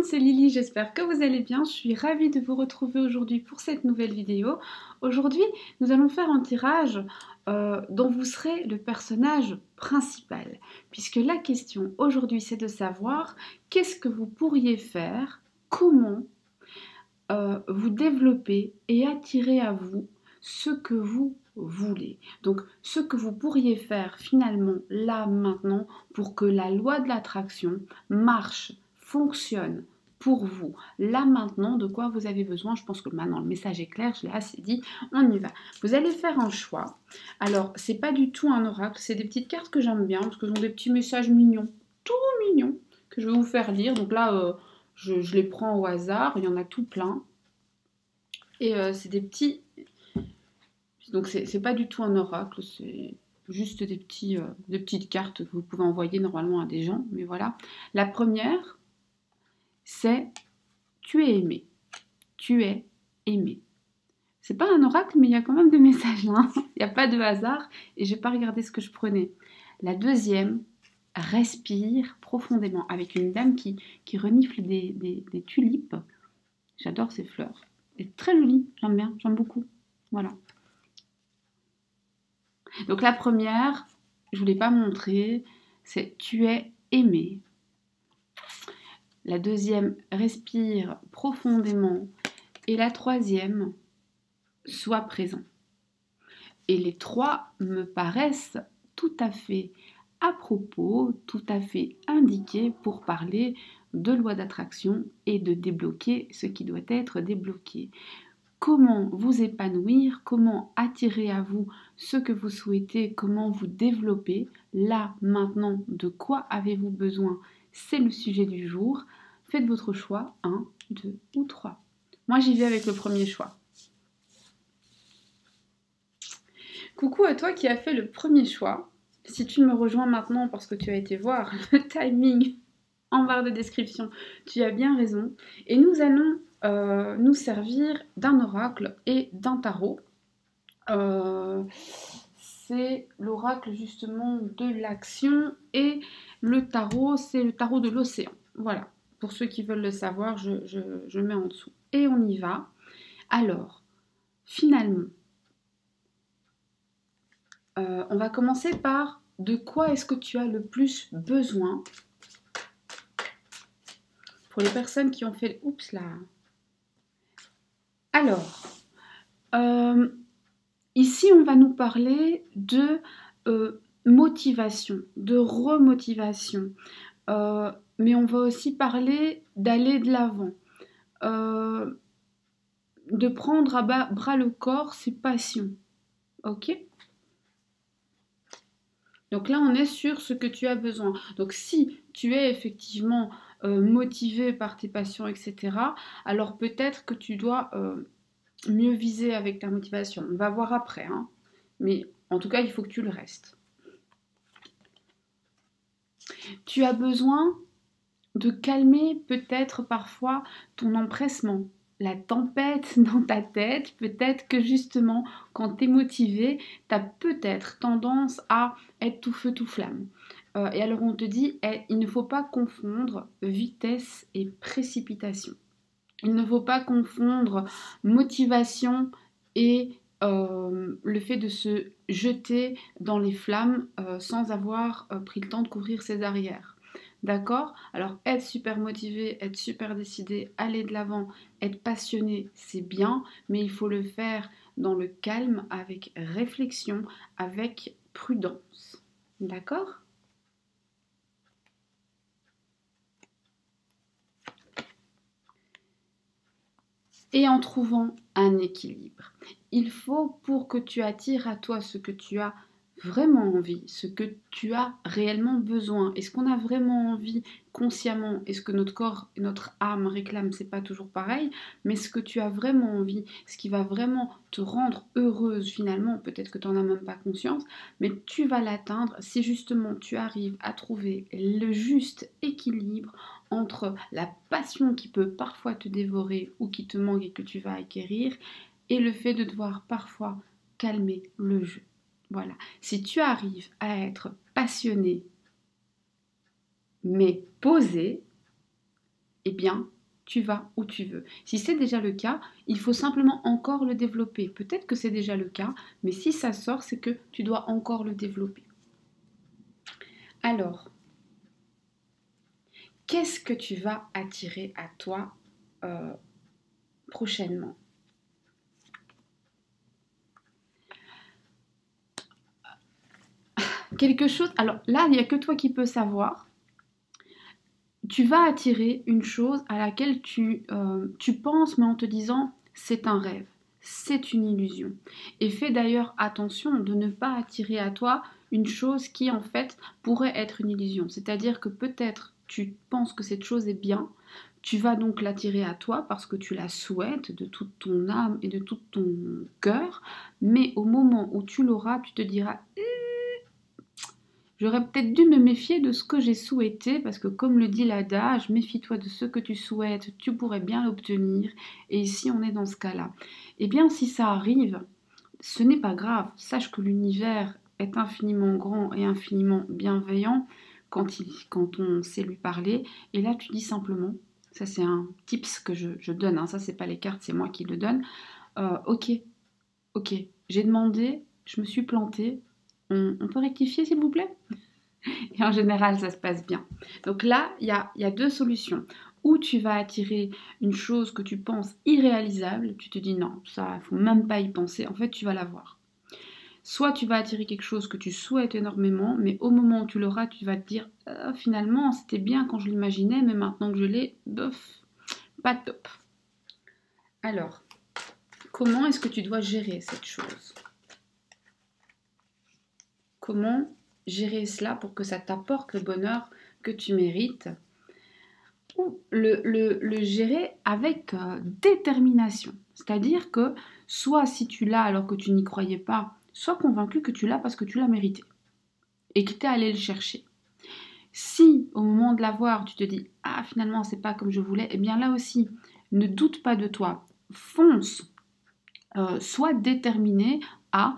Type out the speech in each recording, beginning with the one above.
monde, c'est Lily, j'espère que vous allez bien. Je suis ravie de vous retrouver aujourd'hui pour cette nouvelle vidéo. Aujourd'hui, nous allons faire un tirage dont vous serez le personnage principal. Puisque la question aujourd'hui, c'est de savoir qu'est-ce que vous pourriez faire, comment vous développer et attirer à vous ce que vous voulez. Donc, ce que vous pourriez faire finalement là, maintenant, pour que la loi de l'attraction marche, fonctionne pour vous. Là, maintenant, de quoi vous avez besoin. Je pense que maintenant, le message est clair, je l'ai assez dit. On y va. Vous allez faire un choix. Alors, c'est pas du tout un oracle, c'est des petites cartes que j'aime bien, parce que ont des petits messages mignons, tout mignons, que je vais vous faire lire. Donc là, je les prends au hasard, il y en a tout plein. Et c'est des petits... Donc c'est pas du tout un oracle, c'est juste des petites cartes que vous pouvez envoyer normalement à des gens. Mais voilà. La première, c'est « Tu es aimé ». Tu es aimé. C'est pas un oracle, mais il y a quand même des messages là. Il n'y a pas de hasard et j'ai pas regardé ce que je prenais. La deuxième, respire profondément, avec une dame qui renifle des tulipes. J'adore ces fleurs. C'est très joli, j'aime bien, j'aime beaucoup. Voilà. Donc la première, je ne vous l'ai pas montré, c'est « Tu es aimé ». La deuxième, respire profondément. Et la troisième, sois présent. Et les trois me paraissent tout à fait à propos, tout à fait indiqués pour parler de loi d'attraction et de débloquer ce qui doit être débloqué. Comment vous épanouir, comment attirer à vous ce que vous souhaitez, comment vous développer. Là, maintenant, de quoi avez-vous besoin? C'est le sujet du jour. Faites votre choix, 1, 2 ou 3. Moi, j'y vais avec le premier choix. Coucou à toi qui as fait le premier choix. Si tu me rejoins maintenant parce que tu as été voir le timing en barre de description, tu as bien raison. Et nous allons nous servir d'un oracle et d'un tarot. C'est l'oracle justement de l'action et le tarot, c'est le tarot de l'océan. Voilà, pour ceux qui veulent le savoir, je mets en dessous. Et on y va. Alors, finalement, on va commencer par de quoi est-ce que tu as le plus besoin pour les personnes qui ont fait... Oups là. Alors, ici on va nous parler de motivation, de remotivation. Mais on va aussi parler d'aller de l'avant. De prendre à bras le corps ses passions. Ok ? Donc là, on est sur ce que tu as besoin. Donc si tu es effectivement motivé par tes passions, etc., alors peut-être que tu dois mieux viser avec ta motivation. On va voir après. Hein. Mais en tout cas, il faut que tu le restes. Tu as besoin de calmer peut-être parfois ton empressement. La tempête dans ta tête, peut-être que justement, quand tu es motivé, tu as peut-être tendance à être tout feu, tout flamme. Et alors on te dit, il ne faut pas confondre vitesse et précipitation. Il ne faut pas confondre motivation et le fait de se jeter dans les flammes sans avoir pris le temps de couvrir ses arrières. D'accord? Alors, être super motivé, être super décidé, aller de l'avant, être passionné, c'est bien, mais il faut le faire dans le calme, avec réflexion, avec prudence. D'accord? Et en trouvant un équilibre. Il faut, pour que tu attires à toi ce que tu as vraiment envie, ce que tu as réellement besoin, est-ce qu'on a vraiment envie consciemment, est-ce que notre corps et notre âme réclament, c'est pas toujours pareil, mais ce que tu as vraiment envie, ce qui va vraiment te rendre heureuse finalement, peut-être que tu n'en as même pas conscience, mais tu vas l'atteindre si justement tu arrives à trouver le juste équilibre entre la passion qui peut parfois te dévorer ou qui te manque et que tu vas acquérir, et le fait de devoir parfois calmer le jeu. Voilà. Si tu arrives à être passionné, mais posé, eh bien, tu vas où tu veux. Si c'est déjà le cas, il faut simplement encore le développer. Peut-être que c'est déjà le cas, mais si ça sort, c'est que tu dois encore le développer. Alors, qu'est-ce que tu vas attirer à toi prochainement? Quelque chose, alors là, il n'y a que toi qui peux savoir. Tu vas attirer une chose à laquelle tu penses, mais en te disant, c'est un rêve, c'est une illusion. Et fais d'ailleurs attention de ne pas attirer à toi une chose qui, en fait, pourrait être une illusion. C'est-à-dire que peut-être tu penses que cette chose est bien, tu vas donc l'attirer à toi parce que tu la souhaites de toute ton âme et de tout ton cœur, mais au moment où tu l'auras, tu te diras, j'aurais peut-être dû me méfier de ce que j'ai souhaité, parce que comme le dit l'adage, méfie-toi de ce que tu souhaites, tu pourrais bien l'obtenir. Et ici, on est dans ce cas-là. Eh bien, si ça arrive, ce n'est pas grave. Sache que l'univers est infiniment grand et infiniment bienveillant quand on sait lui parler. Et là, tu dis simplement, ça c'est un tips que je donne, hein, ça c'est pas les cartes, c'est moi qui le donne. Ok, j'ai demandé, je me suis plantée. On peut rectifier s'il vous plaît? Et en général, ça se passe bien. Donc là, il y a deux solutions. Ou tu vas attirer une chose que tu penses irréalisable, tu te dis non, ça, il ne faut même pas y penser, en fait, tu vas l'avoir. Soit tu vas attirer quelque chose que tu souhaites énormément, mais au moment où tu l'auras, tu vas te dire finalement, c'était bien quand je l'imaginais, mais maintenant que je l'ai, bof, pas top. Alors, comment est-ce que tu dois gérer cette chose? Comment gérer cela pour que ça t'apporte le bonheur que tu mérites? Ou le gérer avec détermination. C'est-à-dire que soit si tu l'as alors que tu n'y croyais pas, sois convaincu que tu l'as parce que tu l'as mérité et que tu es allé le chercher. Si au moment de l'avoir, tu te dis ah finalement c'est pas comme je voulais, eh bien là aussi, ne doute pas de toi, fonce, sois déterminé à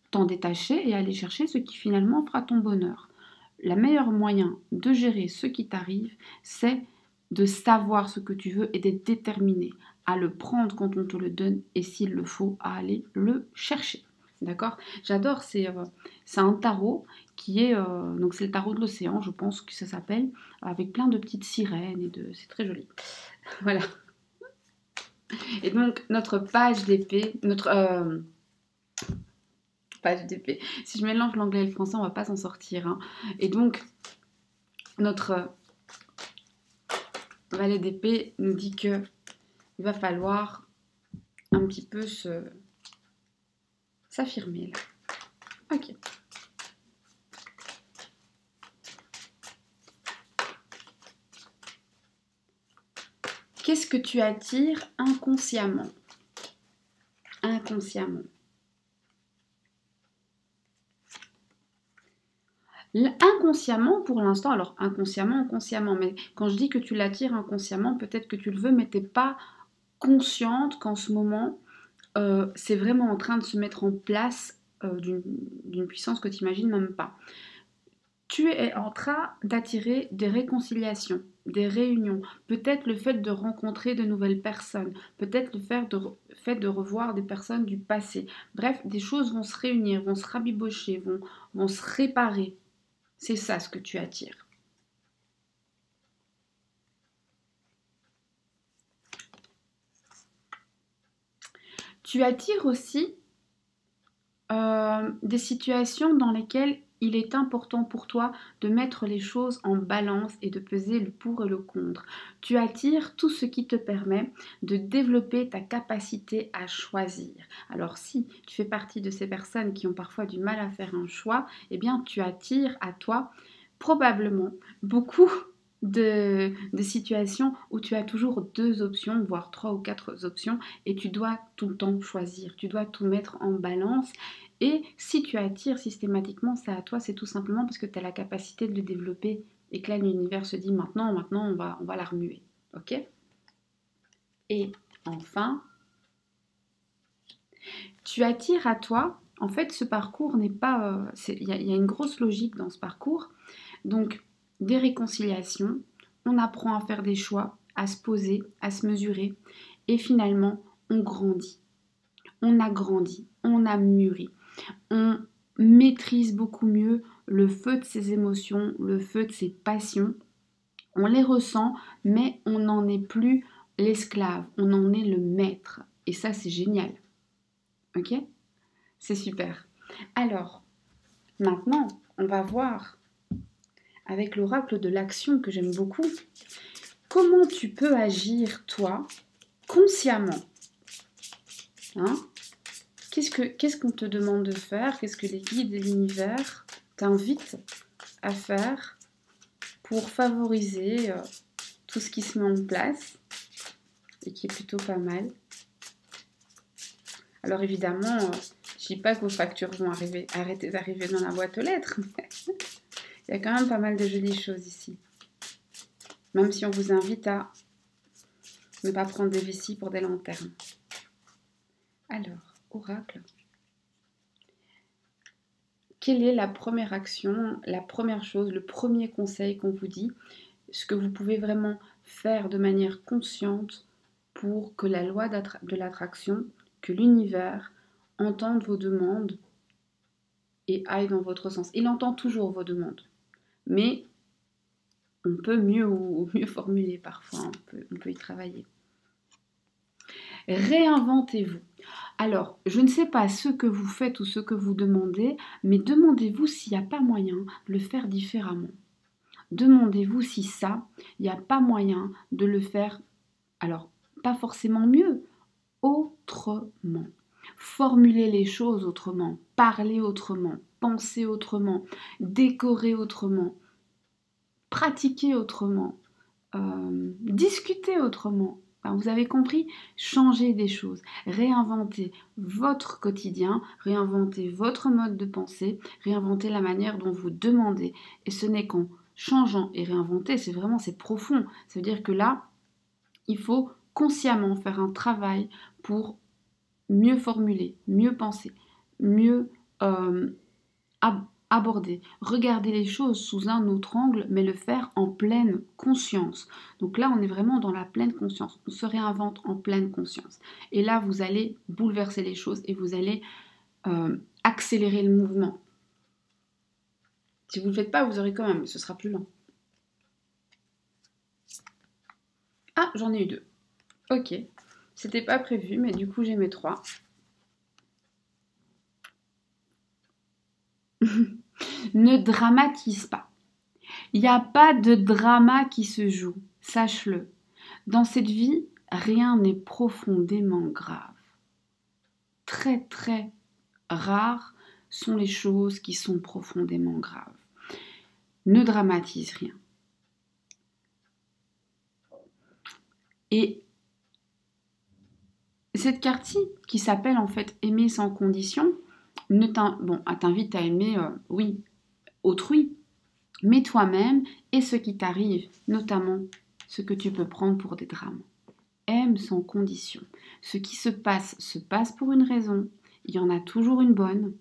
t'en détacher et aller chercher ce qui finalement fera ton bonheur. Le meilleur moyen de gérer ce qui t'arrive, c'est de savoir ce que tu veux et d'être déterminé à le prendre quand on te le donne et s'il le faut, à aller le chercher. D'accord? J'adore, c'est un tarot qui est, donc c'est le tarot de l'océan, je pense que ça s'appelle, avec plein de petites sirènes et de, c'est très joli. Voilà. Et donc notre page d'épée, notre page d'épée. Si je mélange l'anglais et le français, on va pas s'en sortir. Hein. Et donc, notre valet d'épée nous dit que il va falloir un petit peu s'affirmer là. Ok. Qu'est-ce que tu attires inconsciemment? Inconsciemment. Inconsciemment, pour l'instant, alors inconsciemment, mais quand je dis que tu l'attires inconsciemment, peut-être que tu le veux, mais tu n'es pas consciente qu'en ce moment, c'est vraiment en train de se mettre en place d'une puissance que tu n'imagines même pas. Tu es en train d'attirer des réconciliations, des réunions, peut-être le fait de rencontrer de nouvelles personnes, peut-être le fait de revoir des personnes du passé. Bref, des choses vont se réunir, vont se rabibocher, vont se réparer. C'est ça ce que tu attires. Tu attires aussi des situations dans lesquelles il est important pour toi de mettre les choses en balance et de peser le pour et le contre. Tu attires tout ce qui te permet de développer ta capacité à choisir. Alors si tu fais partie de ces personnes qui ont parfois du mal à faire un choix, eh bien tu attires à toi probablement beaucoup de situations où tu as toujours 2 options, voire 3 ou 4 options, et tu dois tout le temps choisir, tu dois tout mettre en balance. Et si tu attires systématiquement ça à toi, c'est tout simplement parce que tu as la capacité de le développer et que là l'univers se dit maintenant on va la remuer. Ok? Et enfin, tu attires à toi, en fait ce parcours n'est pas... il y a une grosse logique dans ce parcours. Donc des réconciliations, on apprend à faire des choix, à se poser, à se mesurer. Et finalement, on grandit. On a grandi, on a mûri. On maîtrise beaucoup mieux le feu de ses émotions, le feu de ses passions. On les ressent, mais on n'en est plus l'esclave, on en est le maître. Et ça, c'est génial. Ok? C'est super. Alors, maintenant, on va voir avec l'oracle de l'action que j'aime beaucoup, comment tu peux agir, toi, consciemment. Hein? Qu'est-ce qu'on te demande de faire? Qu'est-ce que les guides et l'univers t'invitent à faire pour favoriser tout ce qui se met en place et qui est plutôt pas mal? Alors évidemment, je dis pas que vos factures vont arrêter d'arriver dans la boîte aux lettres, mais il y a quand même pas mal de jolies choses ici. Même si on vous invite à ne pas prendre des vessies pour des lanternes. Alors, oracle. Quelle est la première action, la première chose, le premier conseil qu'on vous dit, ce que vous pouvez vraiment faire de manière consciente pour que la loi de l'attraction, que l'univers entende vos demandes et aille dans votre sens. Il entend toujours vos demandes, mais on peut mieux ou mieux formuler parfois, on peut y travailler. Réinventez-vous. Alors, je ne sais pas ce que vous faites ou ce que vous demandez, mais demandez-vous s'il n'y a pas moyen de le faire différemment. Demandez-vous si ça, il n'y a pas moyen de le faire, alors pas forcément mieux, autrement. Formuler les choses autrement, parler autrement, penser autrement, décorer autrement, pratiquer autrement, discuter autrement. Enfin, vous avez compris, changer des choses, réinventer votre quotidien, réinventer votre mode de pensée, réinventer la manière dont vous demandez. Et ce n'est qu'en changeant et réinventer, c'est profond. Ça veut dire que là, il faut consciemment faire un travail pour mieux formuler, mieux penser, mieux aborder, regarder les choses sous un autre angle, mais le faire en pleine conscience. Donc là, on est vraiment dans la pleine conscience. On se réinvente en pleine conscience. Et là, vous allez bouleverser les choses et vous allez accélérer le mouvement. Si vous ne le faites pas, vous aurez quand même, mais ce sera plus lent. Ah, j'en ai eu 2. Ok. C'était pas prévu, mais du coup, j'ai mes 3. Ne dramatise pas. Il n'y a pas de drama qui se joue, sache-le. Dans cette vie, rien n'est profondément grave. Très très rares sont les choses qui sont profondément graves. Ne dramatise rien. Et cette carte-ci, qui s'appelle en fait aimer sans condition, t'invite à aimer, oui, autrui, mais toi-même et ce qui t'arrive, notamment ce que tu peux prendre pour des drames. Aime sans condition. Ce qui se passe pour une raison. Il y en a toujours une bonne.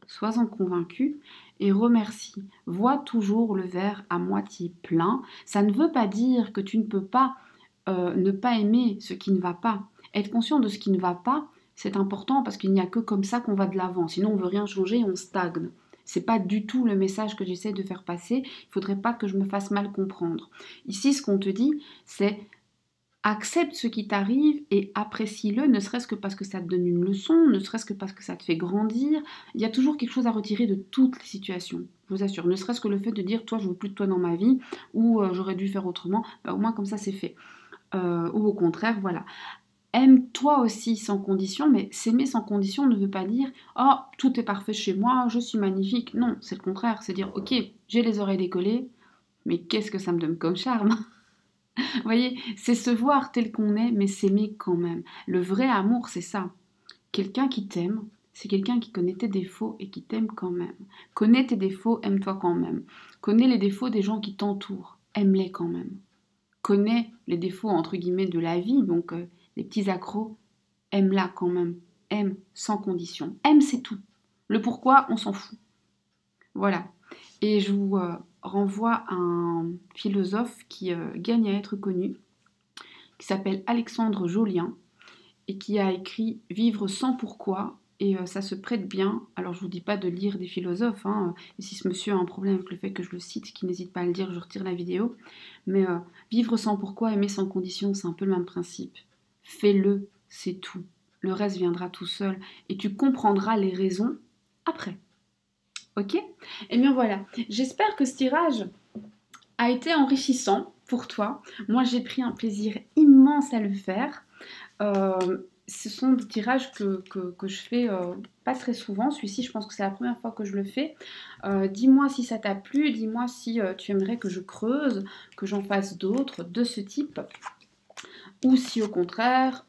Sois-en convaincu et remercie. Vois toujours le verre à moitié plein. Ça ne veut pas dire que tu ne peux pas ne pas aimer ce qui ne va pas. Être conscient de ce qui ne va pas, c'est important parce qu'il n'y a que comme ça qu'on va de l'avant. Sinon, on ne veut rien changer et on stagne. C'est pas du tout le message que j'essaie de faire passer. Il faudrait pas que je me fasse mal comprendre. Ici, ce qu'on te dit, c'est accepte ce qui t'arrive et apprécie-le, ne serait-ce que parce que ça te donne une leçon, ne serait-ce que parce que ça te fait grandir. Il y a toujours quelque chose à retirer de toutes les situations, je vous assure. Ne serait-ce que le fait de dire, toi, je veux plus de toi dans ma vie, ou j'aurais dû faire autrement, au moins comme ça c'est fait. Ou au contraire, voilà. Aime-toi aussi sans condition, mais s'aimer sans condition ne veut pas dire « Oh, tout est parfait chez moi, je suis magnifique ». Non, c'est le contraire, c'est dire « Ok, j'ai les oreilles décollées, mais qu'est-ce que ça me donne comme charme ?» Vous voyez, c'est se voir tel qu'on est, mais s'aimer quand même. Le vrai amour, c'est ça. Quelqu'un qui t'aime, c'est quelqu'un qui connaît tes défauts et qui t'aime quand même. Connais tes défauts, aime-toi quand même. Connais les défauts des gens qui t'entourent, aime-les quand même. Connais les défauts, entre guillemets, de la vie, donc les petits accros, aime-la quand même. Aime sans condition. Aime, c'est tout. Le pourquoi, on s'en fout. Voilà. Et je vous renvoie à un philosophe qui gagne à être connu, qui s'appelle Alexandre Jolien et qui a écrit Vivre sans pourquoi. Et ça se prête bien. Alors je vous dis pas de lire des philosophes, hein, et si ce monsieur a un problème avec le fait que je le cite, qu'il n'hésite pas à le dire, je retire la vidéo. Mais vivre sans pourquoi, aimer sans condition, c'est un peu le même principe. Fais-le, c'est tout. Le reste viendra tout seul et tu comprendras les raisons après. Ok? Et bien voilà, j'espère que ce tirage a été enrichissant pour toi. Moi j'ai pris un plaisir immense à le faire. Ce sont des tirages que je fais pas très souvent. Celui-ci, je pense que c'est la première fois que je le fais. Dis-moi si ça t'a plu, dis-moi si tu aimerais que je creuse, que j'en fasse d'autres de ce type. Ou si au contraire,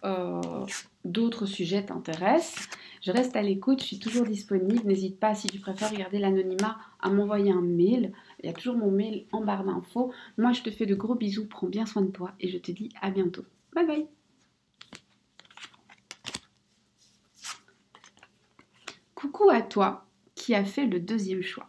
d'autres sujets t'intéressent. Je reste à l'écoute, je suis toujours disponible. N'hésite pas, si tu préfères regarder l'anonymat, à m'envoyer un mail. Il y a toujours mon mail en barre d'infos. Moi, je te fais de gros bisous, prends bien soin de toi et je te dis à bientôt. Bye bye. Coucou à toi qui as fait le deuxième choix.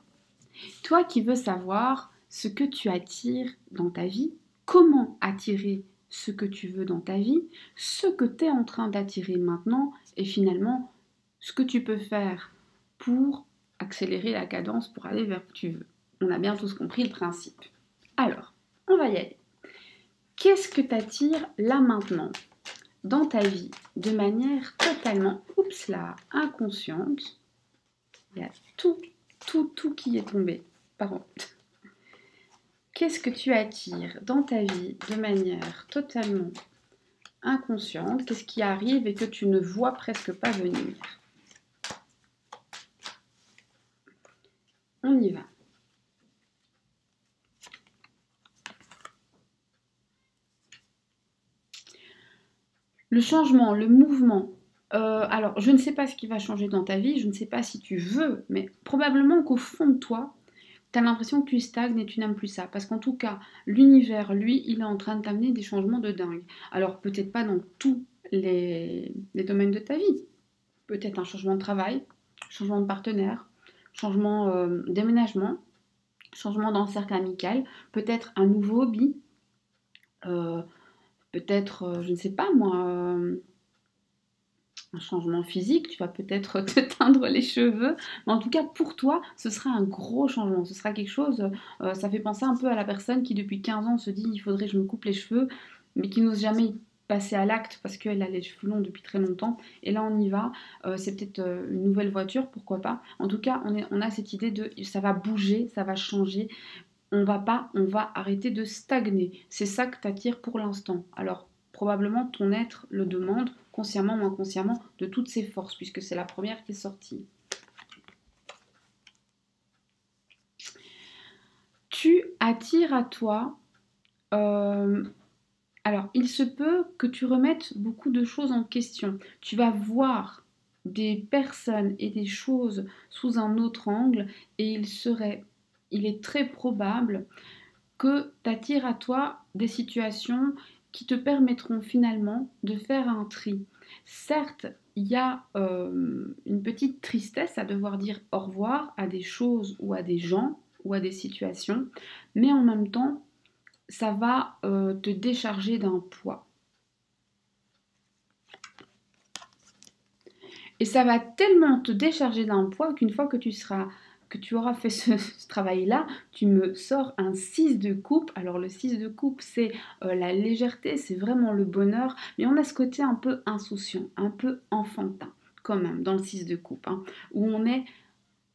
Toi qui veux savoir ce que tu attires dans ta vie, comment attirer ce que tu veux dans ta vie, ce que tu es en train d'attirer maintenant et finalement ce que tu peux faire pour accélérer la cadence pour aller vers où tu veux. On a bien tous compris le principe. Alors, on va y aller. Qu'est-ce que tu attires là maintenant dans ta vie de manière totalement, inconsciente? Il y a tout qui est tombé. Pardon. Qu'est-ce que tu attires dans ta vie de manière totalement inconsciente? Qu'est-ce qui arrive et que tu ne vois presque pas venir? On y va. Le changement, le mouvement. Alors, je ne sais pas ce qui va changer dans ta vie, je ne sais pas si tu veux, mais probablement qu'au fond de toi, tu as l'impression que tu stagnes et tu n'aimes plus ça. Parce qu'en tout cas, l'univers, lui, il est en train de t'amener des changements de dingue. Alors, peut-être pas dans tous les domaines de ta vie. Peut-être un changement de travail, changement de partenaire, changement d'aménagement, changement dans le cercle amical, peut-être un nouveau hobby, peut-être, je ne sais pas moi, un changement physique, tu vas peut-être te teindre les cheveux, mais en tout cas pour toi, ce sera un gros changement, ce sera quelque chose, ça fait penser un peu à la personne qui depuis 15 ans se dit il faudrait que je me coupe les cheveux, mais qui n'ose jamais passer à l'acte parce qu'elle a les cheveux longs depuis très longtemps, et là on y va, c'est peut-être une nouvelle voiture, pourquoi pas, en tout cas on a cette idée de ça va bouger, ça va changer, on va arrêter de stagner, c'est ça que t'attires pour l'instant, alors probablement ton être le demande, consciemment ou inconsciemment, de toutes ses forces, puisque c'est la première qui est sortie. Tu attires à toi... alors, il se peut que tu remettes beaucoup de choses en question. Tu vas voir des personnes et des choses sous un autre angle, et il est très probable que tu attires à toi des situations qui te permettront finalement de faire un tri. Certes, il y a une petite tristesse à devoir dire au revoir à des choses ou à des gens ou à des situations, mais en même temps, ça va te décharger d'un poids. Et ça va tellement te décharger d'un poids qu'une fois que tu auras fait ce travail-là, tu me sors un 6 de coupe. Alors le 6 de coupe, c'est la légèreté, c'est vraiment le bonheur, mais on a ce côté un peu insouciant, un peu enfantin, quand même, dans le 6 de coupe, hein, où on est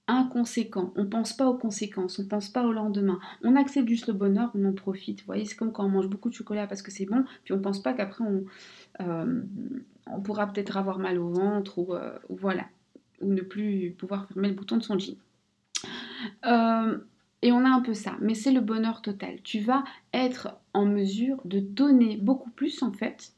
inconséquent, on pense pas aux conséquences, on pense pas au lendemain, on accepte juste le bonheur, on en profite. Vous voyez, c'est comme quand on mange beaucoup de chocolat parce que c'est bon, puis on pense pas qu'après on pourra peut-être avoir mal au ventre ou voilà, ou ne plus pouvoir fermer le bouton de son jean. Et on a un peu ça, mais c'est le bonheur total. Tu vas être en mesure de donner beaucoup plus en fait,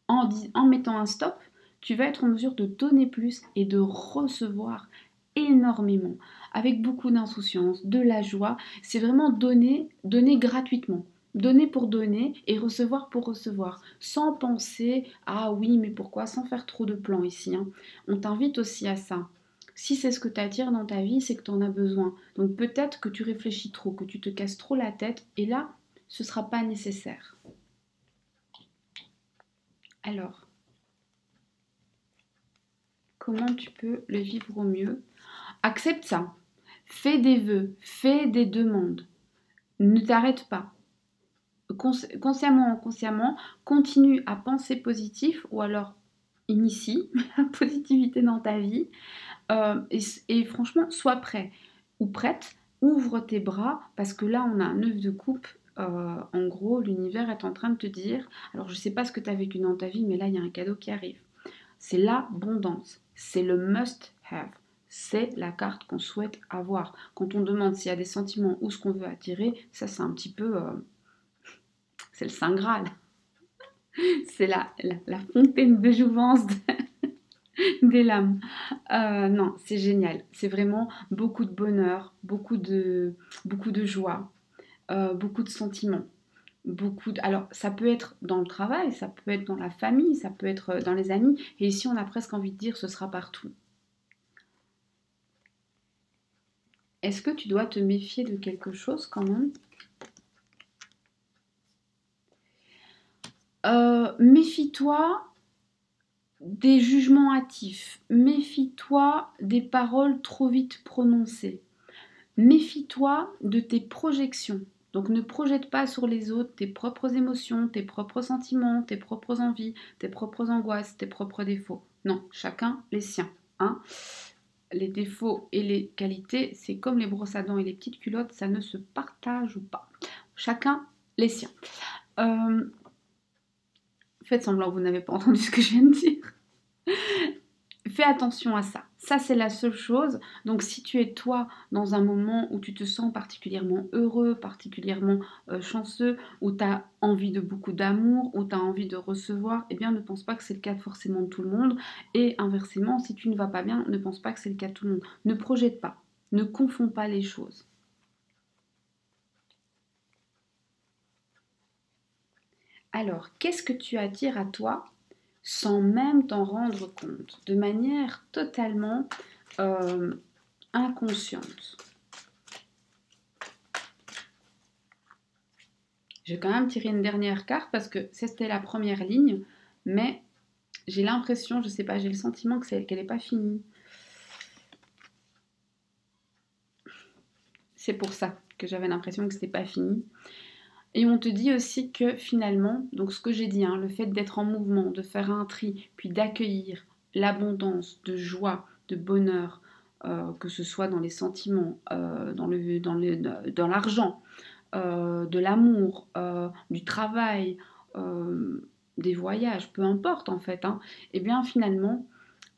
en mettant un stop, tu vas être en mesure de donner plus et de recevoir énormément, avec beaucoup d'insouciance, de la joie. C'est vraiment donner gratuitement. Donner pour donner et recevoir pour recevoir, sans penser ah oui mais pourquoi, sans faire trop de plans ici, hein. On t'invite aussi à ça. Si c'est ce que tu attires dans ta vie, c'est que tu en as besoin. Donc peut-être que tu réfléchis trop, que tu te casses trop la tête, et là, ce ne sera pas nécessaire. Alors, comment tu peux le vivre au mieux? Accepte ça. Fais des vœux, fais des demandes. Ne t'arrête pas. Consciemment ou inconsciemment, continue à penser positif ou alors initie la positivité dans ta vie. Et franchement, sois prêt ou prête, ouvre tes bras parce que là, on a un œuf de coupe. En gros, l'univers est en train de te dire, alors je ne sais pas ce que tu as vécu dans ta vie, mais là, il y a un cadeau qui arrive. C'est l'abondance, c'est le must-have. C'est la carte qu'on souhaite avoir. Quand on demande s'il y a des sentiments ou ce qu'on veut attirer, ça c'est un petit peu... c'est le Saint Graal. C'est la fontaine de jouvence des lames. Non, c'est génial. C'est vraiment beaucoup de bonheur, beaucoup de joie, beaucoup de sentiments. Alors, ça peut être dans le travail, ça peut être dans la famille, ça peut être dans les amis. Et ici, on a presque envie de dire, ce sera partout. Est-ce que tu dois te méfier de quelque chose quand même? Méfie-toi des jugements hâtifs. Méfie-toi des paroles trop vite prononcées. Méfie-toi de tes projections. Donc ne projette pas sur les autres tes propres émotions, tes propres sentiments, tes propres envies, tes propres angoisses, tes propres défauts. Non, chacun les siens. Hein. Les défauts et les qualités, c'est comme les brosses à dents et les petites culottes, ça ne se partage pas. Chacun les siens. Faites semblant, vous n'avez pas entendu ce que je viens de dire. Fais attention à ça. Ça, c'est la seule chose. Donc, si tu es toi dans un moment où tu te sens particulièrement heureux, particulièrement chanceux, où tu as envie de beaucoup d'amour, où tu as envie de recevoir, eh bien, ne pense pas que c'est le cas forcément de tout le monde. Et inversement, si tu ne vas pas bien, ne pense pas que c'est le cas de tout le monde. Ne projette pas. Ne confonds pas les choses. Alors, qu'est-ce que tu attires à toi sans même t'en rendre compte, de manière totalement inconsciente? Je vais quand même tirer une dernière carte parce que c'était la première ligne, mais j'ai l'impression, je sais pas, j'ai le sentiment que qu'elle n'est pas finie. C'est pour ça que j'avais l'impression que c'était pas fini. Et on te dit aussi que finalement, donc ce que j'ai dit, hein, le fait d'être en mouvement, de faire un tri, puis d'accueillir l'abondance de joie, de bonheur, que ce soit dans les sentiments, dans l'argent, de l'amour, du travail, des voyages, peu importe en fait, hein, et bien finalement,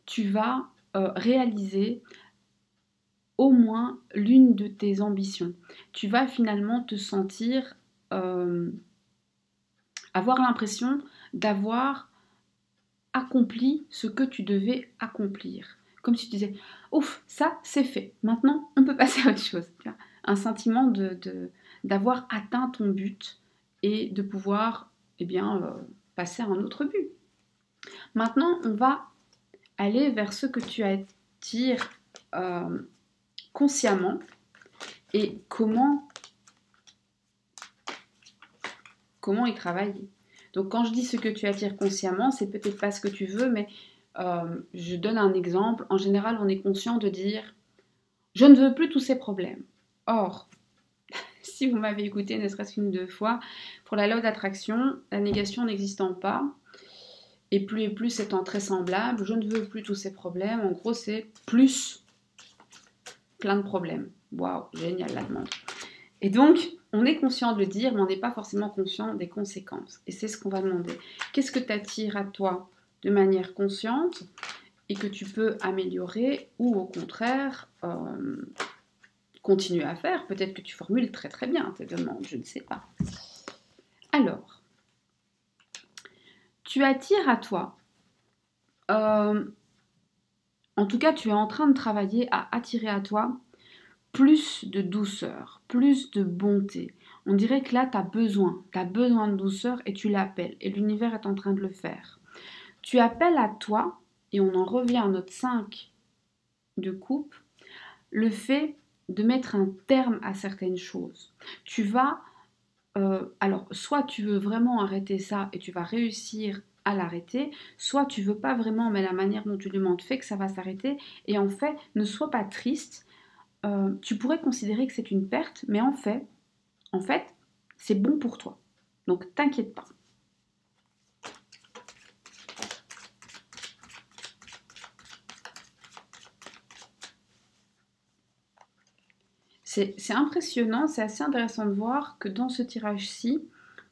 tu vas réaliser au moins l'une de tes ambitions. Tu vas finalement te sentir, avoir l'impression d'avoir accompli ce que tu devais accomplir. Comme si tu disais, ouf, ça c'est fait, maintenant on peut passer à autre chose. Un sentiment d'avoir atteint ton but et de pouvoir passer à un autre but. Maintenant, on va aller vers ce que tu attires consciemment et comment y travailler. Donc quand je dis ce que tu attires consciemment, c'est peut-être pas ce que tu veux, mais je donne un exemple. En général, on est conscient de dire « je ne veux plus tous ces problèmes ». Or, si vous m'avez écouté ne serait-ce qu'une ou deux fois, pour la loi d'attraction, la négation n'existant pas, et plus étant très semblable, je ne veux plus tous ces problèmes. En gros, c'est plus plein de problèmes. Waouh, génial la demande. Et donc, on est conscient de le dire, mais on n'est pas forcément conscient des conséquences. Et c'est ce qu'on va demander. Qu'est-ce que tu attires à toi de manière consciente et que tu peux améliorer ou au contraire continuer à faire? Peut-être que tu formules très très bien tes demandes, je ne sais pas. Alors, tu attires à toi, en tout cas tu es en train de travailler à attirer à toi plus de douceur, plus de bonté. On dirait que là, tu as besoin de douceur et tu l'appelles. Et l'univers est en train de le faire. Tu appelles à toi, et on en revient à notre 5 de coupe, le fait de mettre un terme à certaines choses. Tu vas, alors, soit tu veux vraiment arrêter ça et tu vas réussir à l'arrêter, soit tu veux pas vraiment, mais la manière dont tu demandes fait que ça va s'arrêter. Et en fait, ne sois pas triste. Tu pourrais considérer que c'est une perte, mais en fait, c'est bon pour toi. Donc, t'inquiète pas. C'est impressionnant, c'est assez intéressant de voir que dans ce tirage-ci,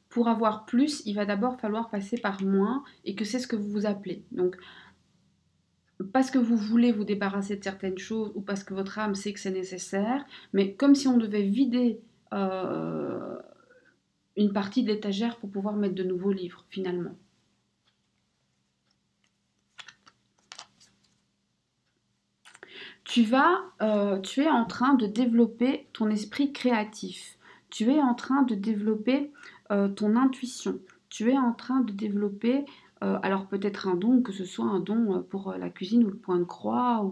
pour avoir plus, il va d'abord falloir passer par moins et que c'est ce que vous vous appelez. Donc, parce que vous voulez vous débarrasser de certaines choses ou parce que votre âme sait que c'est nécessaire, mais comme si on devait vider une partie de l'étagère pour pouvoir mettre de nouveaux livres, finalement. Tu es en train de développer ton esprit créatif. Tu es en train de développer ton intuition. Tu es en train de développer, alors peut-être un don, que ce soit un don pour la cuisine ou le point de croix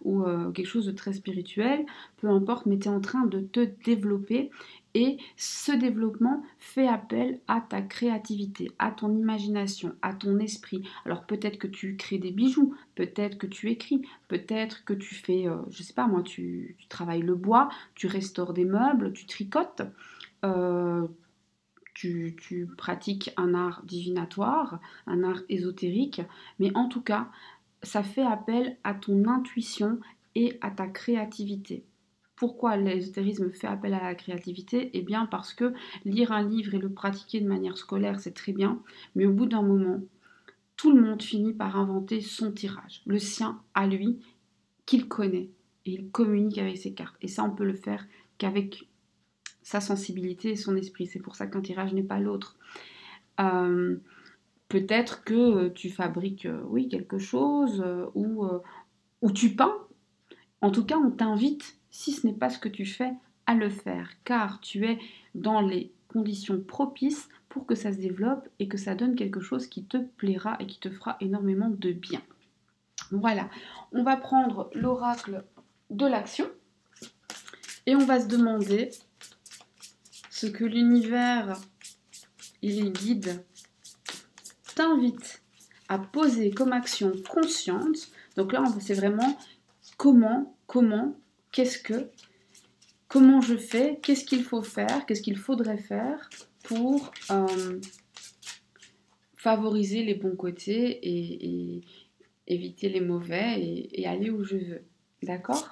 ou quelque chose de très spirituel, peu importe, mais tu es en train de te développer et ce développement fait appel à ta créativité, à ton imagination, à ton esprit. Alors peut-être que tu crées des bijoux, peut-être que tu écris, peut-être que tu fais, je sais pas moi, tu travailles le bois, tu restaures des meubles, tu tricotes, euh, tu pratiques un art divinatoire, un art ésotérique, mais en tout cas, ça fait appel à ton intuition et à ta créativité. Pourquoi l'ésotérisme fait appel à la créativité? Eh bien parce que lire un livre et le pratiquer de manière scolaire, c'est très bien, mais au bout d'un moment, tout le monde finit par inventer son tirage, le sien à lui, qu'il connaît. Et il communique avec ses cartes. Et ça, on peut le faire qu'avec sa sensibilité et son esprit. C'est pour ça qu'un tirage n'est pas l'autre. Euh, Peut-être que tu fabriques, oui, quelque chose, ou tu peins. En tout cas, on t'invite, si ce n'est pas ce que tu fais, à le faire, car tu es dans les conditions propices pour que ça se développe et que ça donne quelque chose qui te plaira et qui te fera énormément de bien. Voilà, on va prendre l'oracle de l'action et on va se demander ce que l'univers et les guides t'invitent à poser comme action consciente. Donc là, c'est vraiment comment, qu'est-ce que, comment je fais, qu'est-ce qu'il faut faire, qu'est-ce qu'il faudrait faire pour favoriser les bons côtés et éviter les mauvais et aller où je veux. D'accord ?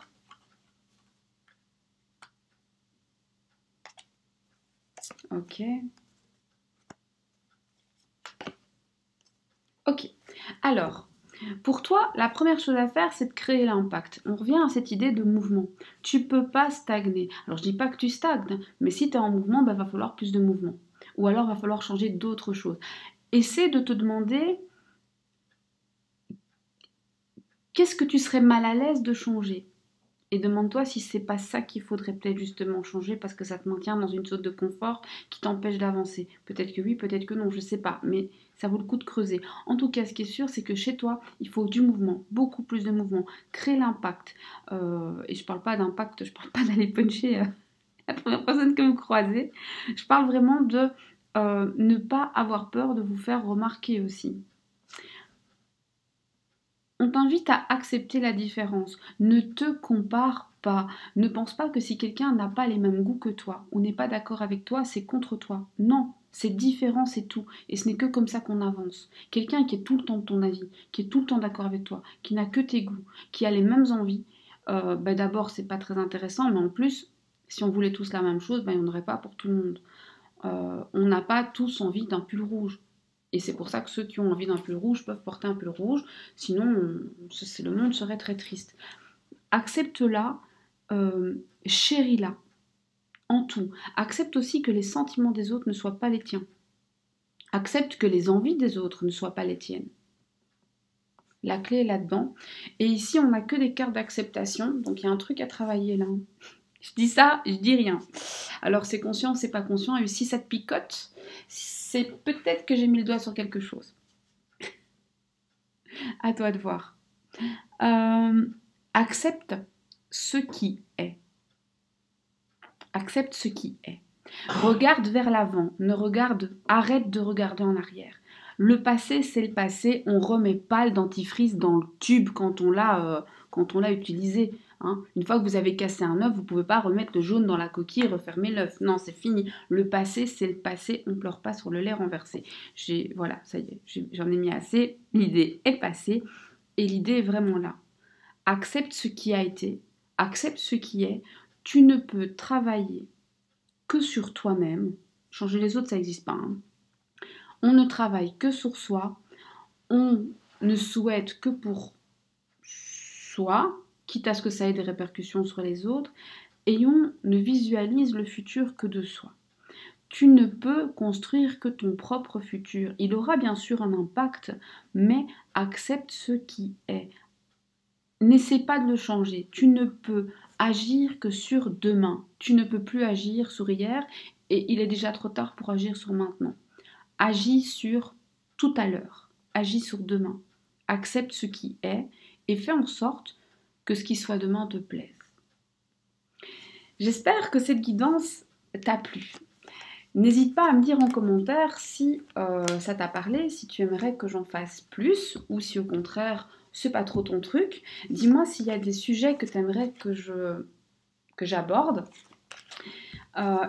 Ok. Ok. Alors, pour toi, la première chose à faire, c'est de créer l'impact. On revient à cette idée de mouvement. Tu peux pas stagner. Alors, je dis pas que tu stagnes, mais si tu es en mouvement, il va falloir plus de mouvement. Ou alors, il va falloir changer d'autres choses. Essaie de te demander qu'est-ce que tu serais mal à l'aise de changer. Et demande-toi si c'est pas ça qu'il faudrait peut-être justement changer parce que ça te maintient dans une zone de confort qui t'empêche d'avancer. Peut-être que oui, peut-être que non, je sais pas, mais ça vaut le coup de creuser. En tout cas, ce qui est sûr, c'est que chez toi, il faut du mouvement, beaucoup plus de mouvement. Crée l'impact. Et je parle pas d'impact, je parle pas d'aller puncher la première personne que vous croisez. Je parle vraiment de ne pas avoir peur de vous faire remarquer aussi. On t'invite à accepter la différence. Ne te compare pas. Ne pense pas que si quelqu'un n'a pas les mêmes goûts que toi ou n'est pas d'accord avec toi, c'est contre toi. Non, c'est différent, c'est tout. Et ce n'est que comme ça qu'on avance. Quelqu'un qui est tout le temps de ton avis, qui est tout le temps d'accord avec toi, qui n'a que tes goûts, qui a les mêmes envies, d'abord, c'est pas très intéressant, mais en plus, si on voulait tous la même chose, il n'y en aurait pas pour tout le monde. On n'a pas tous envie d'un pull rouge. Et c'est pour ça que ceux qui ont envie d'un pull rouge peuvent porter un pull rouge, sinon le monde serait très triste. Accepte-la, chéris-la, en tout. Accepte aussi que les sentiments des autres ne soient pas les tiens. Accepte que les envies des autres ne soient pas les tiennes. La clé est là-dedans. Et ici, on n'a que des cartes d'acceptation, donc il y a un truc à travailler là. Je dis ça, je dis rien. Alors c'est conscient, c'est pas conscient, et si ça te picote, c'est peut-être que j'ai mis le doigt sur quelque chose. À toi de voir. Accepte ce qui est. Accepte ce qui est. Regarde vers l'avant, arrête de regarder en arrière. Le passé, c'est le passé. On ne remet pas le dentifrice dans le tube quand on l'a utilisé. Hein. Une fois que vous avez cassé un œuf, vous ne pouvez pas remettre le jaune dans la coquille et refermer l'œuf. Non, c'est fini. Le passé, c'est le passé. On ne pleure pas sur le lait renversé. Voilà, ça y est, j'en ai mis assez. L'idée est passée et l'idée est vraiment là. Accepte ce qui a été. Accepte ce qui est. Tu ne peux travailler que sur toi-même. Changer les autres, ça n'existe pas. Hein. On ne travaille que sur soi. On ne souhaite que pour soi, quitte à ce que ça ait des répercussions sur les autres, et on ne visualise le futur que de soi. Tu ne peux construire que ton propre futur. Il aura bien sûr un impact, mais accepte ce qui est. N'essaie pas de le changer. Tu ne peux agir que sur demain. Tu ne peux plus agir sur hier, et il est déjà trop tard pour agir sur maintenant. Agis sur tout à l'heure. Agis sur demain. Accepte ce qui est et fais en sorte que ce qui soit demain te plaise. J'espère que cette guidance t'a plu. N'hésite pas à me dire en commentaire si ça t'a parlé, si tu aimerais que j'en fasse plus ou si au contraire c'est pas trop ton truc. Dis-moi s'il y a des sujets que tu aimerais que j'aborde.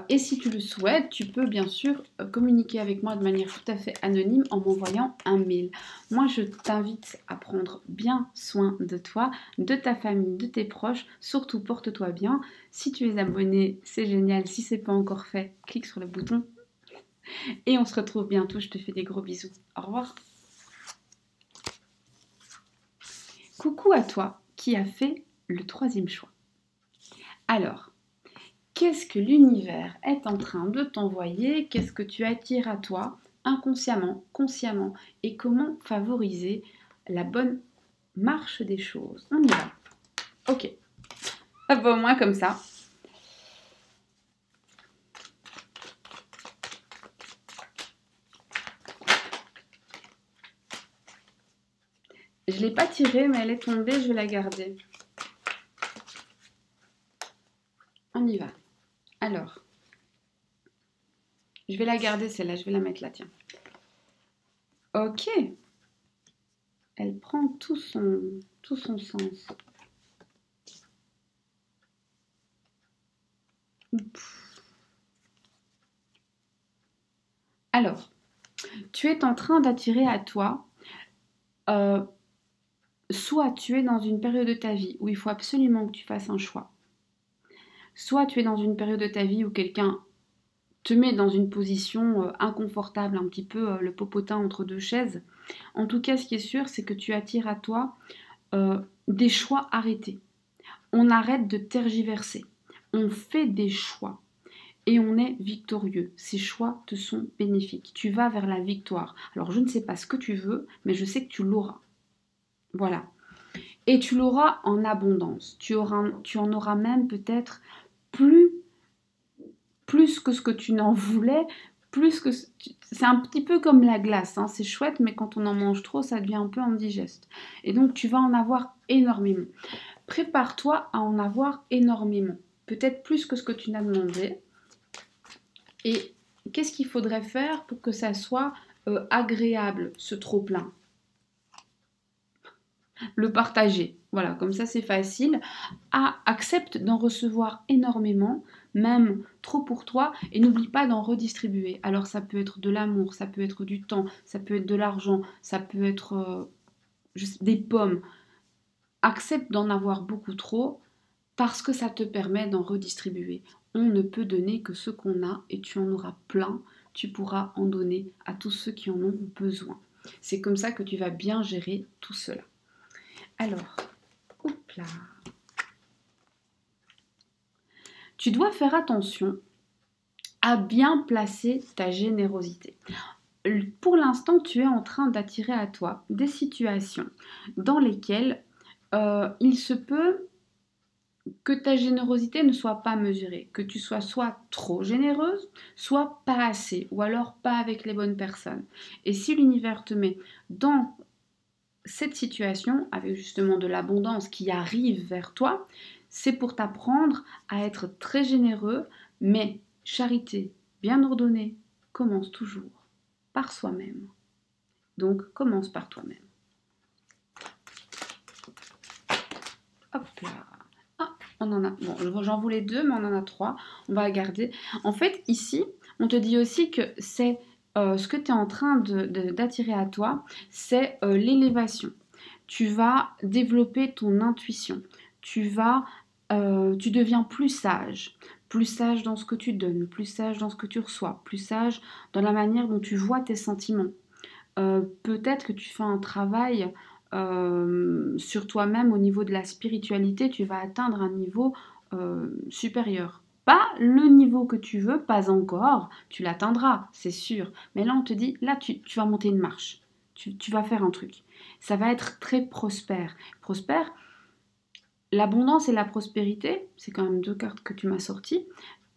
Et si tu le souhaites, tu peux bien sûr communiquer avec moi de manière tout à fait anonyme en m'envoyant un mail. Moi, je t'invite à prendre bien soin de toi, de ta famille, de tes proches. Surtout, porte-toi bien. Si tu es abonné, c'est génial. Si ce n'est pas encore fait, clique sur le bouton. Et on se retrouve bientôt. Je te fais des gros bisous. Au revoir. Coucou à toi qui a fait le 3e choix. Alors, qu'est-ce que l'univers est en train de t'envoyer? Qu'est-ce que tu attires à toi, inconsciemment, consciemment? Et comment favoriser la bonne marche des choses? On y va. Ok. Hop, au moins comme ça. Je ne l'ai pas tirée, mais elle est tombée, je vais la garder. On y va. Alors, je vais la garder celle-là, je vais la mettre là, tiens. Ok. Elle prend tout son sens. Alors, tu es en train d'attirer à toi, soit tu es dans une période de ta vie où il faut absolument que tu fasses un choix, soit tu es dans une période de ta vie où quelqu'un te met dans une position inconfortable, un petit peu le popotin entre deux chaises. En tout cas, ce qui est sûr, c'est que tu attires à toi des choix arrêtés. On arrête de tergiverser. On fait des choix et on est victorieux. Ces choix te sont bénéfiques. Tu vas vers la victoire. Alors, je ne sais pas ce que tu veux, mais je sais que tu l'auras. Voilà. Et tu l'auras en abondance. Tu en auras même peut-être plus que ce que tu n'en voulais, c'est un petit peu comme la glace, hein. C'est chouette, mais quand on en mange trop, ça devient un peu indigeste. Et donc, tu vas en avoir énormément. Prépare-toi à en avoir énormément. Peut-être plus que ce que tu n'as demandé. Et qu'est-ce qu'il faudrait faire pour que ça soit agréable, ce trop-plein? Le partager. Voilà, comme ça c'est facile. Accepte d'en recevoir énormément, même trop pour toi, et n'oublie pas d'en redistribuer. Alors ça peut être de l'amour, ça peut être du temps, ça peut être de l'argent, ça peut être des pommes. Accepte d'en avoir beaucoup trop parce que ça te permet d'en redistribuer. On ne peut donner que ce qu'on a et tu en auras plein. Tu pourras en donner à tous ceux qui en ont besoin. C'est comme ça que tu vas bien gérer tout cela. Alors, hop là. Tu dois faire attention à bien placer ta générosité. Pour l'instant, tu es en train d'attirer à toi des situations dans lesquelles il se peut que ta générosité ne soit pas mesurée, que tu sois soit trop généreuse, soit pas assez, ou alors pas avec les bonnes personnes. Et si l'univers te met dans cette situation, avec justement de l'abondance qui arrive vers toi, c'est pour t'apprendre à être très généreux, mais charité bien ordonnée commence toujours par soi-même. Donc, commence par toi-même. Hop là. Ah, on en a. Bon, j'en voulais 2, mais on en a 3. On va garder. En fait, ici, on te dit aussi que c'est ce que tu es en train d'attirer à toi, c'est l'élévation. Tu vas développer ton intuition. Tu deviens plus sage dans ce que tu donnes, plus sage dans ce que tu reçois, plus sage dans la manière dont tu vois tes sentiments. Peut-être que tu fais un travail sur toi-même au niveau de la spiritualité, tu vas atteindre un niveau supérieur. Pas le niveau que tu veux, pas encore, tu l'atteindras, c'est sûr. Mais là, on te dit, là, tu vas monter une marche, tu vas faire un truc. Ça va être très prospère. Prospère, l'abondance et la prospérité, c'est quand même 2 cartes que tu m'as sorties.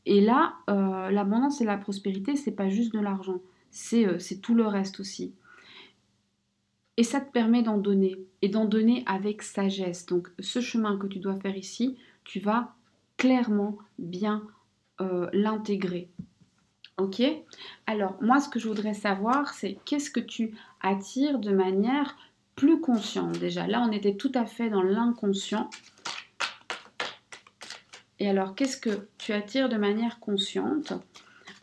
Et là, l'abondance et la prospérité, c'est pas juste de l'argent, c'est tout le reste aussi. Et ça te permet d'en donner, et d'en donner avec sagesse. Donc ce chemin que tu dois faire ici, tu vas clairement bien l'intégrer. Ok? Alors moi, ce que je voudrais savoir, c'est qu'est-ce que tu attires de manière plus consciente déjà. Là, on était tout à fait dans l'inconscient. Et alors, qu'est-ce que tu attires de manière consciente?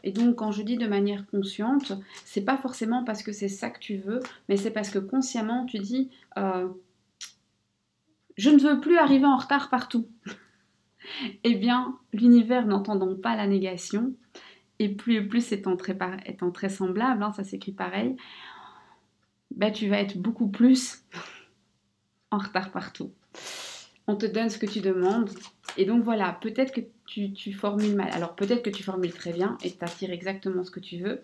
Et donc, quand je dis de manière consciente, c'est pas forcément parce que c'est ça que tu veux, mais c'est parce que consciemment, tu dis je ne veux plus arriver en retard partout. Eh bien, l'univers n'entendant pas la négation, et plus étant très semblable, hein, ça s'écrit pareil, bah, tu vas être beaucoup plus en retard partout. On te donne ce que tu demandes. Et donc voilà, peut-être que tu formules mal. Alors peut-être que tu formules très bien et tu attires exactement ce que tu veux.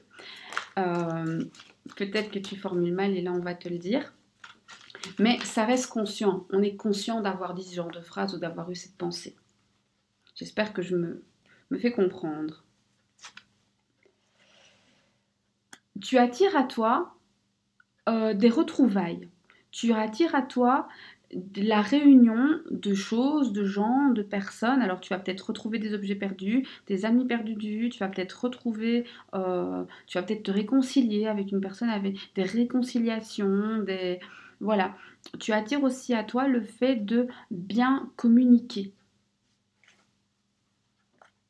Peut-être que tu formules mal et là on va te le dire. Mais ça reste conscient. On est conscient d'avoir dit ce genre de phrase ou d'avoir eu cette pensée. J'espère que je me fais comprendre. Tu attires à toi des retrouvailles. Tu attires à toi de la réunion de choses, de gens, de personnes. Alors tu vas peut-être retrouver des objets perdus, des amis perdus de vue, tu vas peut-être retrouver, tu vas peut-être te réconcilier avec une personne, avec des réconciliations, voilà. Tu attires aussi à toi le fait de bien communiquer.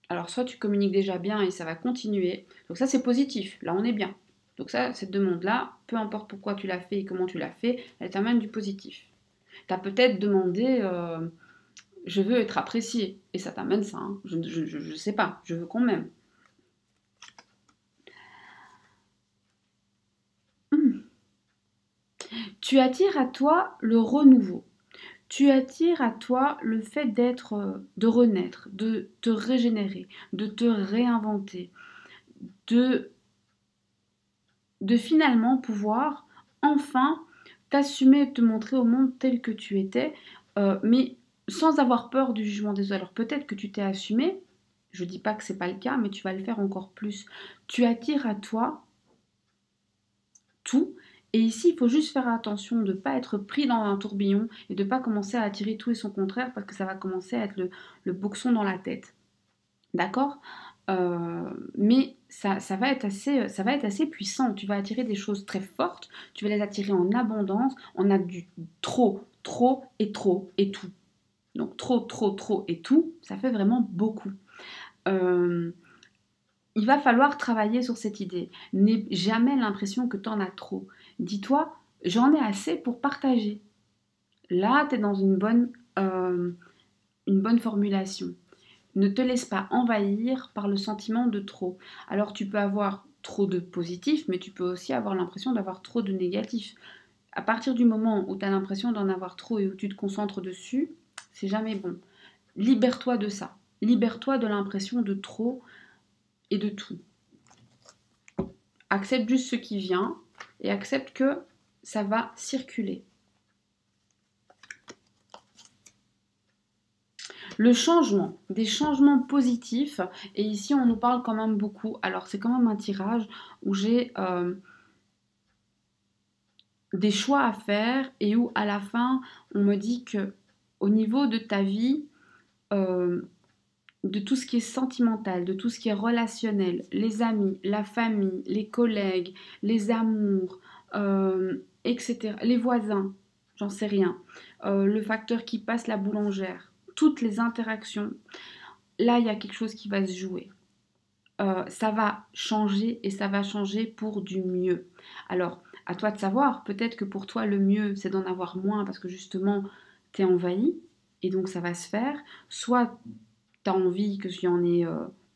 Alors soit tu communiques déjà bien et ça va continuer, donc ça c'est positif, là on est bien. Donc ça, cette demande-là, peu importe pourquoi tu l'as fait et comment tu l'as fait, elle t'amène du positif. Tu as peut-être demandé je veux être apprécié, et ça t'amène ça, hein. Je sais pas, je veux quand même. Tu attires à toi le renouveau. Tu attires à toi le fait de renaître, de te régénérer, de te réinventer, de finalement pouvoir enfin t'assumer et te montrer au monde tel que tu étais, mais sans avoir peur du jugement des autres. Alors peut-être que tu t'es assumé, je dis pas que c'est pas le cas, mais tu vas le faire encore plus. Tu attires à toi tout, et ici il faut juste faire attention de ne pas être pris dans un tourbillon et de ne pas commencer à attirer tout et son contraire parce que ça va commencer à être le boxon dans la tête. D'accord? Mais ça va être assez puissant. Tu vas attirer des choses très fortes, tu vas les attirer en abondance. On a du trop et tout. Donc trop et tout, ça fait vraiment beaucoup. Il va falloir travailler sur cette idée. N'aie jamais l'impression que tu en as trop. Dis-toi, j'en ai assez pour partager. Là, tu es dans une bonne formulation. Ne te laisse pas envahir par le sentiment de trop. Alors tu peux avoir trop de positif, mais tu peux aussi avoir l'impression d'avoir trop de négatif. À partir du moment où tu as l'impression d'en avoir trop et où tu te concentres dessus, c'est jamais bon. Libère-toi de ça. Libère-toi de l'impression de trop et de tout. Accepte juste ce qui vient et accepte que ça va circuler. Le changement, des changements positifs, et ici on nous parle quand même beaucoup, alors c'est quand même un tirage où j'ai des choix à faire et où à la fin on me dit que au niveau de ta vie, de tout ce qui est sentimental, de tout ce qui est relationnel, les amis, la famille, les collègues, les amours, etc. Les voisins, j'en sais rien. Le facteur qui passe la boulangère, toutes les interactions. Là, il y a quelque chose qui va se jouer. Ça va changer et ça va changer pour du mieux. Alors, à toi de savoir, peut-être que pour toi, le mieux, c'est d'en avoir moins parce que justement, tu es envahi et donc ça va se faire. Soit tu as envie que j'y en ait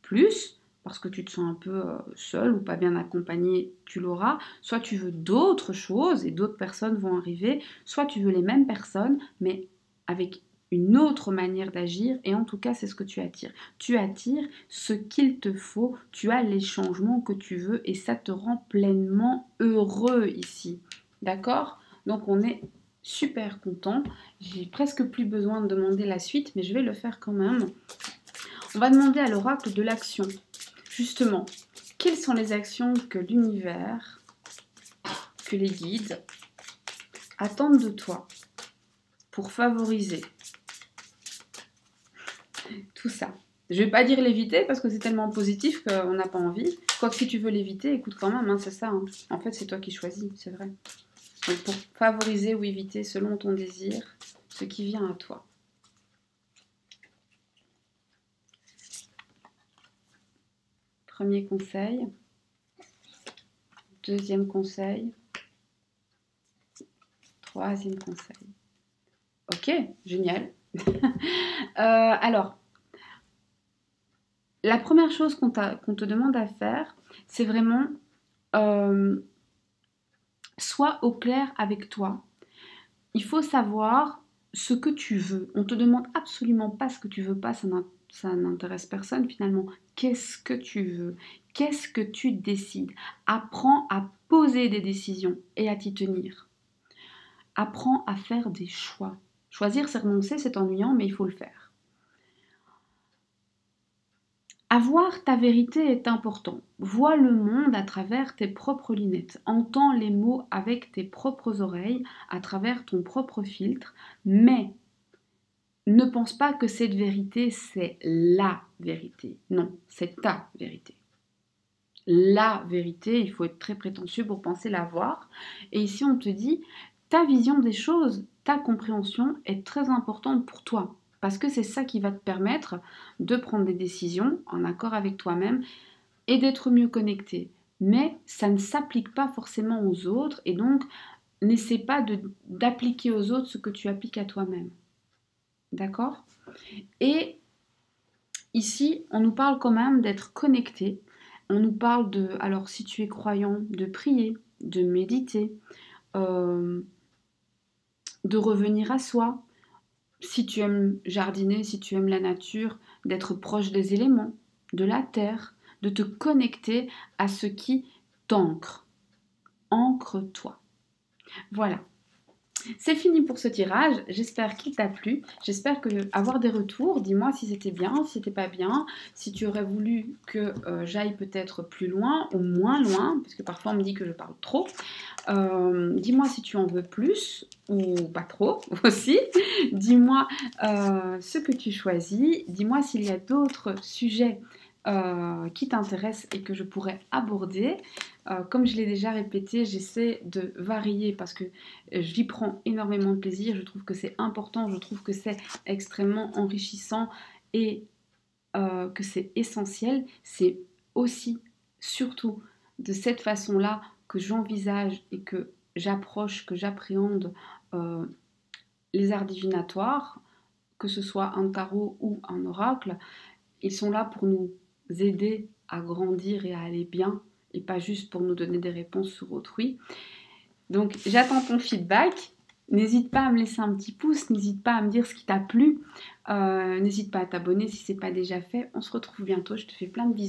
plus parce que tu te sens un peu seul ou pas bien accompagné, tu l'auras. Soit tu veux d'autres choses et d'autres personnes vont arriver. Soit tu veux les mêmes personnes, mais avec une autre manière d'agir, et en tout cas c'est ce que tu attires. Tu attires ce qu'il te faut, tu as les changements que tu veux et ça te rend pleinement heureux ici. D'accord? Donc on est super content. J'ai presque plus besoin de demander la suite, mais je vais le faire quand même. On va demander à l'oracle de l'action. Justement, quelles sont les actions que l'univers, que les guides attendent de toi pour favoriser tout ça. Je vais pas dire l'éviter parce que c'est tellement positif qu'on n'a pas envie. Quoique si tu veux l'éviter, écoute quand même, hein, c'est ça. Hein. En fait, c'est toi qui choisis, c'est vrai. Donc pour favoriser ou éviter selon ton désir, ce qui vient à toi. Premier conseil. Deuxième conseil. Troisième conseil. Ok, génial. Alors, la première chose qu'on te demande à faire, c'est vraiment sois au clair avec toi. Il faut savoir ce que tu veux. On ne te demande absolument pas ce que tu veux pas, ça n'intéresse personne finalement. Qu'est-ce que tu veux? Qu'est-ce que tu décides? Apprends à poser des décisions et à t'y tenir. Apprends à faire des choix. Choisir, c'est renoncer, c'est ennuyant, mais il faut le faire. Avoir ta vérité est important. Vois le monde à travers tes propres lunettes. Entends les mots avec tes propres oreilles, à travers ton propre filtre. Mais ne pense pas que cette vérité, c'est la vérité. Non, c'est ta vérité. La vérité, il faut être très prétentieux pour penser l'avoir. Et ici, on te dit, ta vision des choses, ta compréhension est très importante pour toi. Parce que c'est ça qui va te permettre de prendre des décisions en accord avec toi-même et d'être mieux connecté. Mais ça ne s'applique pas forcément aux autres et donc n'essaie pas d'appliquer aux autres ce que tu appliques à toi-même. D'accord? Et ici, on nous parle quand même d'être connecté. On nous parle de, alors si tu es croyant, de prier, de méditer, de revenir à soi. Si tu aimes jardiner, si tu aimes la nature, d'être proche des éléments, de la terre, de te connecter à ce qui t'ancre. Ancre-toi. Voilà. C'est fini pour ce tirage, j'espère qu'il t'a plu, j'espère que avoir des retours, dis-moi si c'était bien, si c'était pas bien, si tu aurais voulu que j'aille peut-être plus loin ou moins loin, parce que parfois on me dit que je parle trop. Dis-moi si tu en veux plus ou pas trop aussi, dis-moi ce que tu choisis, dis-moi s'il y a d'autres sujets qui t'intéressent et que je pourrais aborder. Comme je l'ai déjà répété, j'essaie de varier parce que j'y prends énormément de plaisir. Je trouve que c'est important, je trouve que c'est extrêmement enrichissant et que c'est essentiel. C'est aussi, surtout, de cette façon-là que j'envisage et que j'approche, que j'appréhende les arts divinatoires, que ce soit un tarot ou un oracle. Ils sont là pour nous aider à grandir et à aller bien, et pas juste pour nous donner des réponses sur autrui. Donc j'attends ton feedback. N'hésite pas à me laisser un petit pouce, n'hésite pas à me dire ce qui t'a plu, n'hésite pas à t'abonner si ce n'est pas déjà fait. On se retrouve bientôt, je te fais plein de bisous.